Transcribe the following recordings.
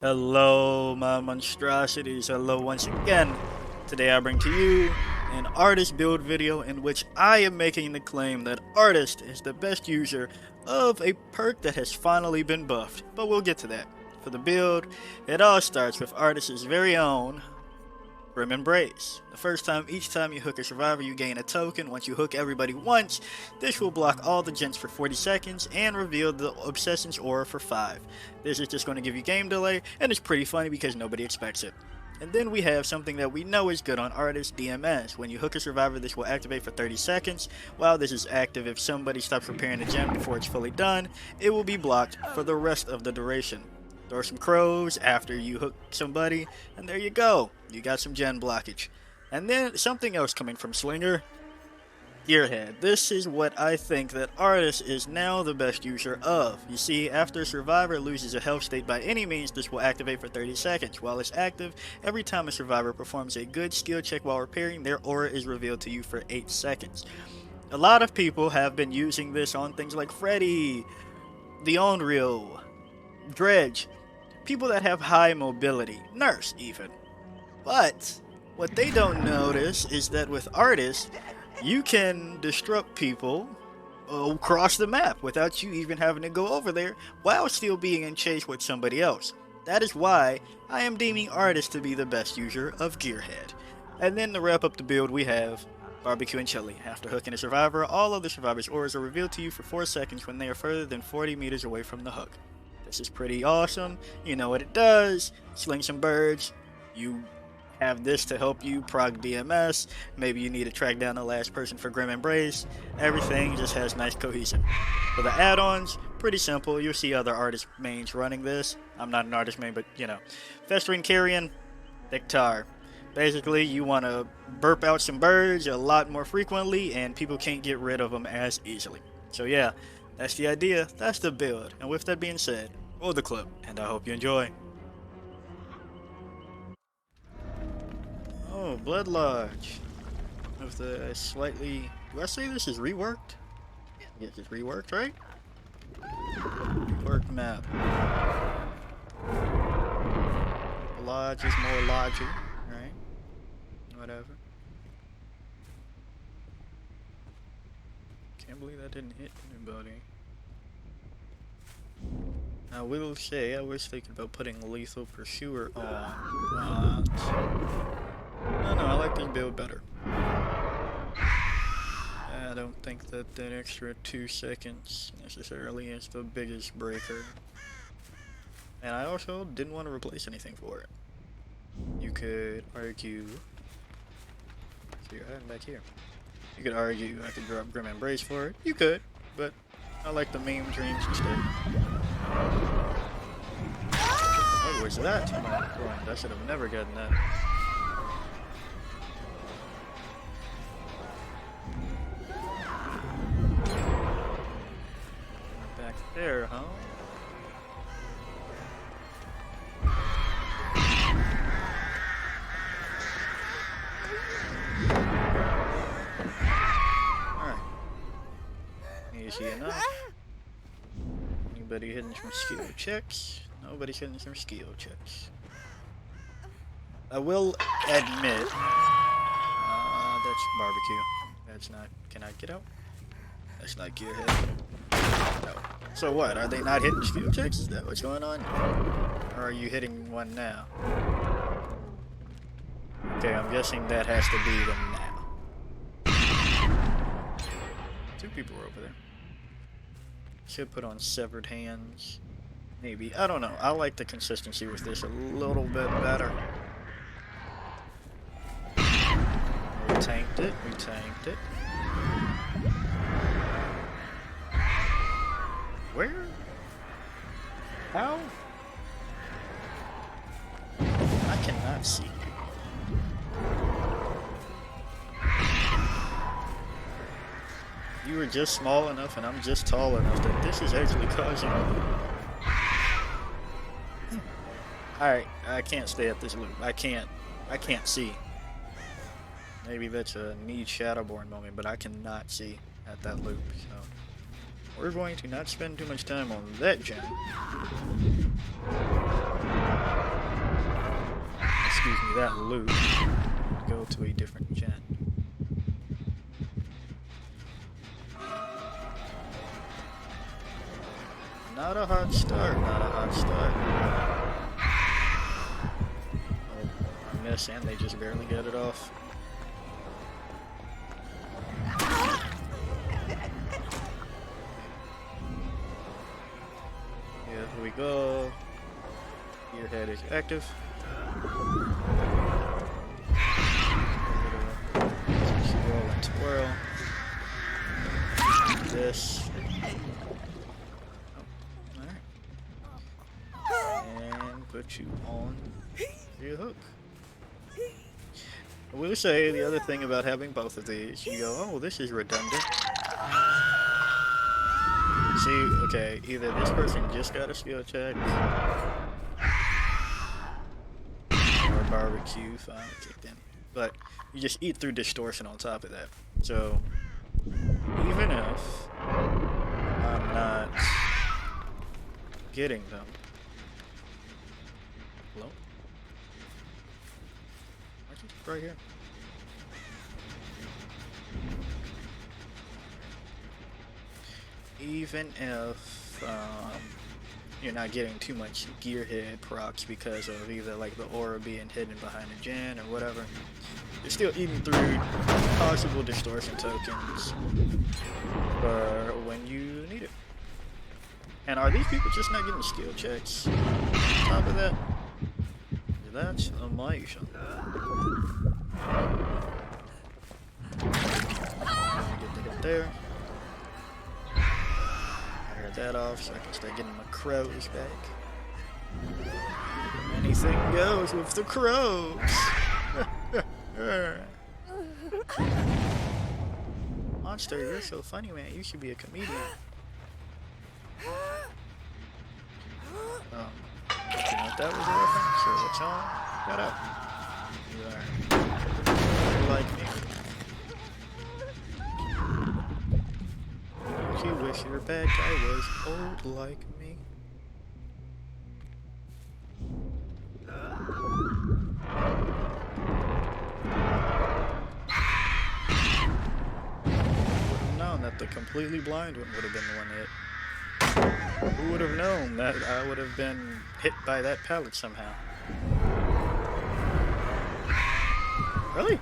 Hello, my monstrosities. Hello once again. Today I bring to you an artist build video in which I am making the claim that Artist is the best user of a perk that has finally been buffed, but we'll get to that. For the build, it all starts with Artist's very own Grim Embrace. Each time you hook a survivor, you gain a token. Once you hook everybody once, this will block all the gens for 40 seconds and reveal the Obsession's aura for 5. This is just going to give you game delay, and it's pretty funny because nobody expects it. And then we have something that we know is good on Artist, DMS. When you hook a survivor, this will activate for 30 seconds. While this is active, if somebody stops repairing the gem before it's fully done, it will be blocked for the rest of the duration. Throw some crows after you hook somebody, and there you go. You got some gen blockage. And then something else coming from Slinger. GEARHEAD. This is what I think that Artist is now the best user of. You see, after a survivor loses a health state by any means, this will activate for 30 seconds. While it's active, every time a survivor performs a good skill check while repairing, their aura is revealed to you for 8 seconds. A lot of people have been using this on things like Freddy, the Unreal, Dredge, people that have high mobility, Nurse even. But what they don't notice is that with Artists, you can disrupt people across the map without you even having to go over there while still being in chase with somebody else. That is why I am deeming Artist to be the best user of GEARHEAD. And then to wrap up the build, we have Barbecue and Chili. After hooking a survivor, all other survivors' auras are revealed to you for 4 seconds when they are further than 40 meters away from the hook. This is pretty awesome. You know what it does. Sling some birds. You have this to help you prog DMS. Maybe you need to track down the last person for Grim Embrace. Everything just has nice cohesion. For the add-ons, pretty simple. You'll see other artist mains running this. I'm not an artist main, but you know. Festering Carrion, Dictar. Basically, you want to burp out some birds a lot more frequently, and people can't get rid of them as easily. So yeah, that's the idea, that's the build. And with that being said, roll the clip, and I hope you enjoy. Oh, Blood Lodge. With the slightly... Do I say this is reworked? Yes, it's reworked, right? Reworked map. The lodge is more lodgy, right? Whatever. Can't believe that didn't hit anybody. I will say, I was thinking about putting Lethal Pursuer on, but... No, I like this build better. I don't think that that extra 2 seconds necessarily is the biggest breaker. And I also didn't want to replace anything for it. You could argue... So you're hiding back here. You could argue I could drop Grim Embrace for it. You could, but I like the meme dreams instead. Oh, was that? Oh my God, I should have never gotten that. Back there, huh? Alright. Easy enough. Anybody hitting some skill checks? Nobody's hitting some skill checks. I will admit, that's barbecue. That's not. Can I get out? That's not GEARHEAD. No. So what? Are they not hitting skill checks? Is that what's going on? Or are you hitting one now? Okay, I'm guessing that has to be them now. 2 people were over there. Should put on severed hands. Maybe. I don't know. I like the consistency with this a little bit better. We tanked it. We tanked it. Where? How? I cannot see. You were just small enough and I'm just tall enough that this is actually causing... Alright, I can't stay at this loop. I can't see. Maybe that's a need Shadowborn moment, but I cannot see at that loop, so... We're going to not spend too much time on that gem. excuse me, that loop. Go to a different gen. Not a hot start, not a hot start. Oh, I miss, and they just barely get it off. Here we go. Gearhead is active. Swirl and twirl. This. Put you on your hook. I will say the other thing about having both of these, you go, oh, this is redundant. See, okay, either this person just got a skill check, or barbecue finally kicked in. But you just eat through distortion on top of that. So, even if I'm not getting them, hello? Right here. Even if you're not getting too much gearhead procs because of either like the aura being hidden behind a gen or whatever, you're still eating through possible distortion tokens for when you need it. And are these people just not getting skill checks on top of that? That's amazing. Get to hit there. Fire that off so I can start getting my crows back. Anything goes with the crows. Monster, you're so funny, man. You should be a comedian. You know what that was a reference, or what's on? Shut up. You are like me. You wish your bad guy was old like me. Would have known that the completely blind one would have been the one hit. Who would have known that I would have been hit by that pallet somehow? Really?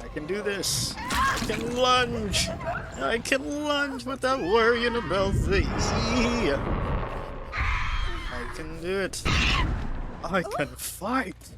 I can do this. I can lunge. I can lunge without worrying about the E. I can do it. I can fight.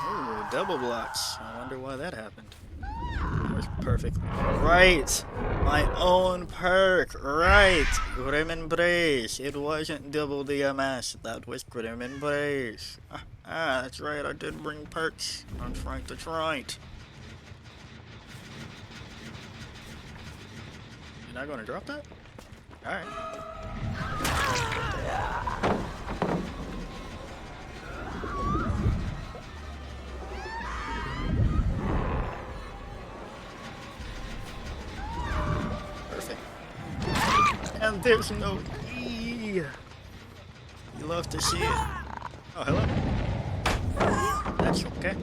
Ooh, double blocks. I wonder why that happened. That was perfect. Right. My own perk. Right. Grim Embrace. It wasn't double DMS. That was Grim Embrace. That's right. I did bring perks. That's right. That's right. You're not going to drop that? Alright. Perfect. And there's no E. You love to see it. Oh, hello. That's okay.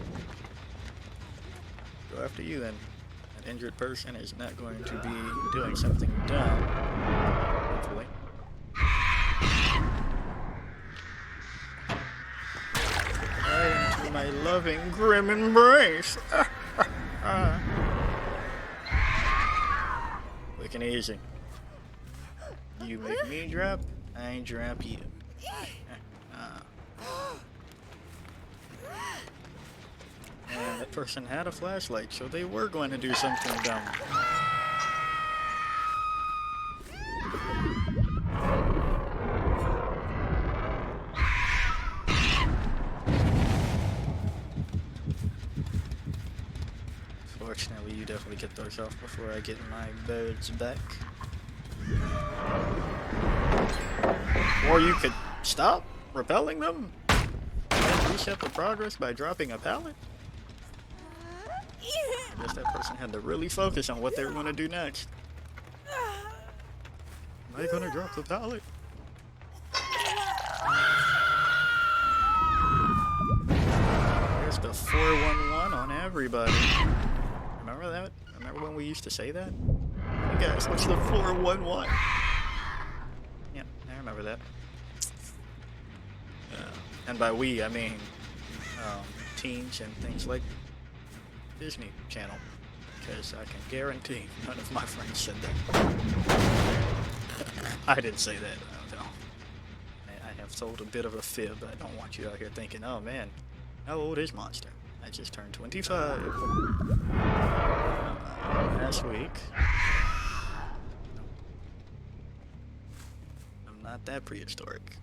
Go after you then. An injured person is not going to be doing something dumb. Hopefully. Right into my loving grim embrace. Quick and easy. You make me drop, I drop you. And that person had a flashlight, so they were going to do something dumb. Fortunately, you definitely get those off before I get my birds back. Or you could stop repelling them and reset the progress by dropping a pallet. I guess that person had to really focus on what they were going to do next. Am I going to drop the pallet? There's the 411 on everybody. Remember that? Remember when we used to say that? Hey guys, what's the 411? Yeah, I remember that. And by we, I mean teens and things like Disney Channel. Because I can guarantee none of my friends said that. I didn't say that. No. I have told a bit of a fib. I don't want you out here thinking, oh man, how old is Monster? I just turned 25 last week. I'm not that prehistoric.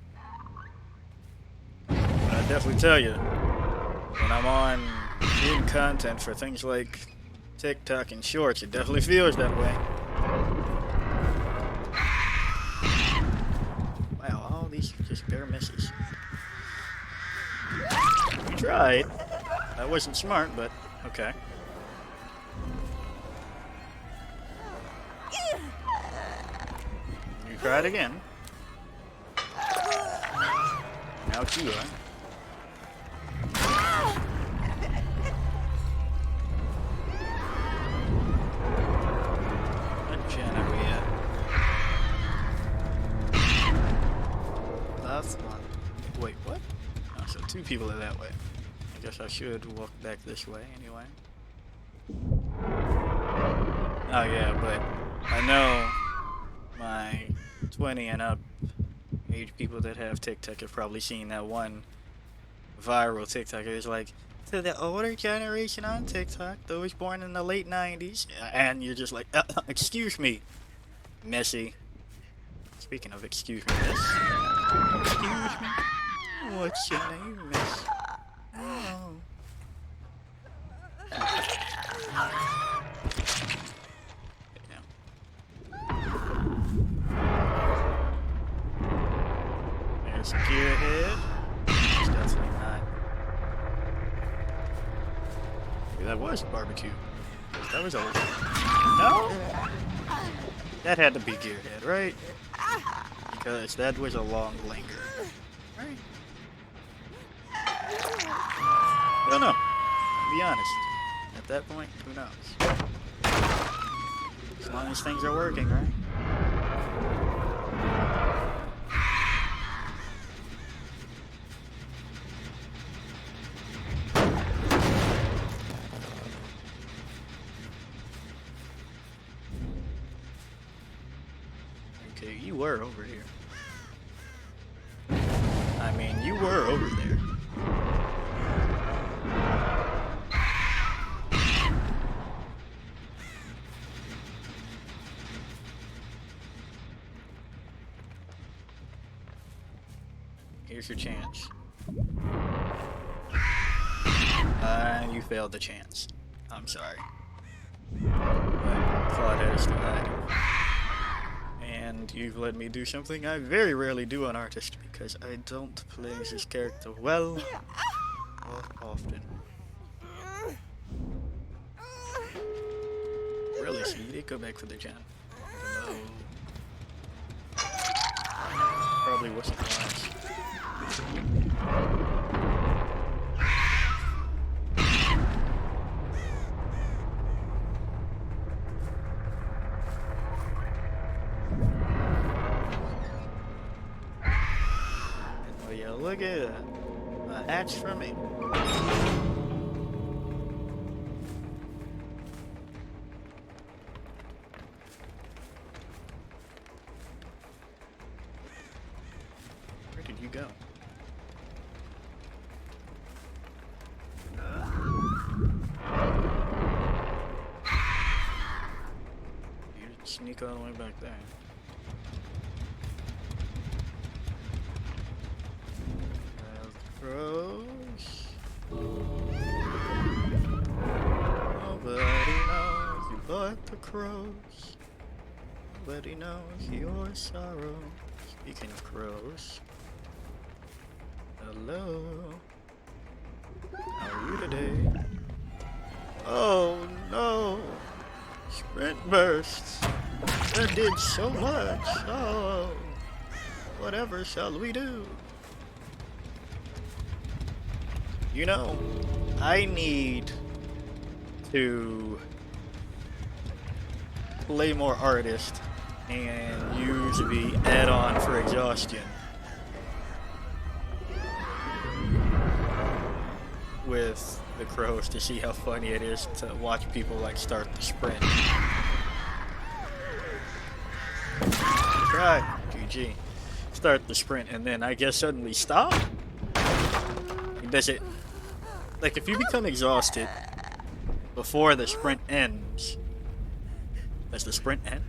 But I definitely tell you, when I'm on creating content for things like TikTok and Shorts, it definitely feels that way. Wow, all these just bare misses. You tried. That wasn't smart, but okay. You tried again. Now it's you, huh? What gen are we at? Last one. Wait, what? Oh, so two people are that way. I guess I should walk back this way anyway. Oh yeah, but I know my 20 and up age people that have TikTok have probably seen that one viral TikTok. It was like, to the older generation on TikTok, those born in the late 90s, and you're just like, excuse me, Missy. Speaking of excuse me, miss. Excuse me? What's your name, miss? Oh. There's GEARHEAD. It's definitely not. Maybe that was barbecue. That was old. No? That had to be GEARHEAD, right? Because that was a long linger. Right? I don't know. To be honest. At that point, who knows? As long as things are working, right? Okay, you were over here. I mean, you were over there. Here's your chance. You failed the chance. I'm sorry. But Claudette is still hiding. And you've let me do something I very rarely do on Artist, because I don't play this character well or often. Really, so you did go back for the gen. No. Probably wasn't wise. Oh yeah, look at that. A hatch for me. Where did you go? You sneak all the way back there. Crows. Nobody knows you but the crows. Nobody knows your sorrow. Speaking of crows. Hello. How are you today? Oh no! Sprint bursts! That did so much! Oh! Whatever shall we do? You know, I need to play more artist and use the add-on for exhaustion with the crows to see how funny it is to watch people like start the sprint. Try, GG. Start the sprint and then I guess suddenly stop? Does it, like if you become exhausted before the sprint ends, does the sprint end?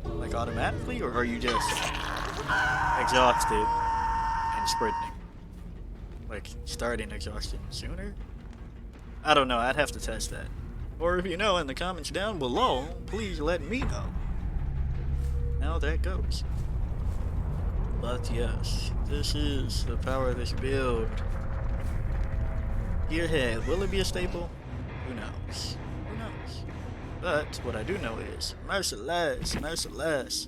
Like automatically, or are you just exhausted and sprinting? Like starting exhaustion sooner? I don't know, I'd have to test that. Or if you know in the comments down below, please let me know how that goes. But yes, this is the power of this build. Gearhead, will it be a staple? Who knows? Who knows? But what I do know is merciless, merciless,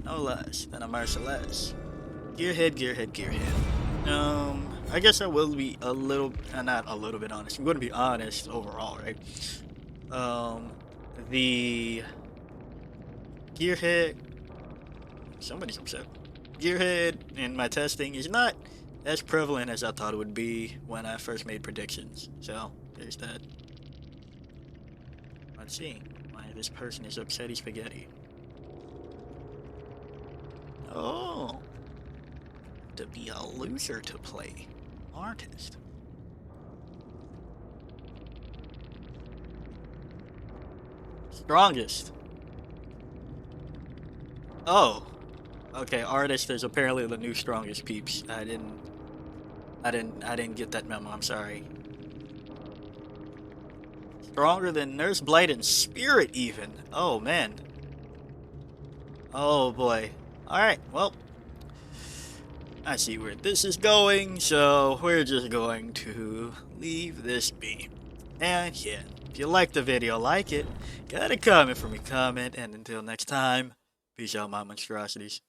no less than a merciless. Gearhead, gearhead, gearhead. I guess I will be a little, not a little bit honest. I'm going to be honest overall, right? The gearhead. Somebody's upset. Gearhead in my testing is not as prevalent as I thought it would be when I first made predictions. So there's that. Let's see why this person is upsetty spaghetti. Oh, to be a loser to play artist. Strongest. Oh, okay. Artist is apparently the new strongest peeps. I didn't get that memo. I'm sorry. Stronger than Nurse Blight and Spirit even. Oh man. Oh boy. All right. Well, I see where this is going, so we're just going to leave this be. And yeah, if you liked the video, like it. Got a comment for me, comment, and until next time, peace out, my monstrosities.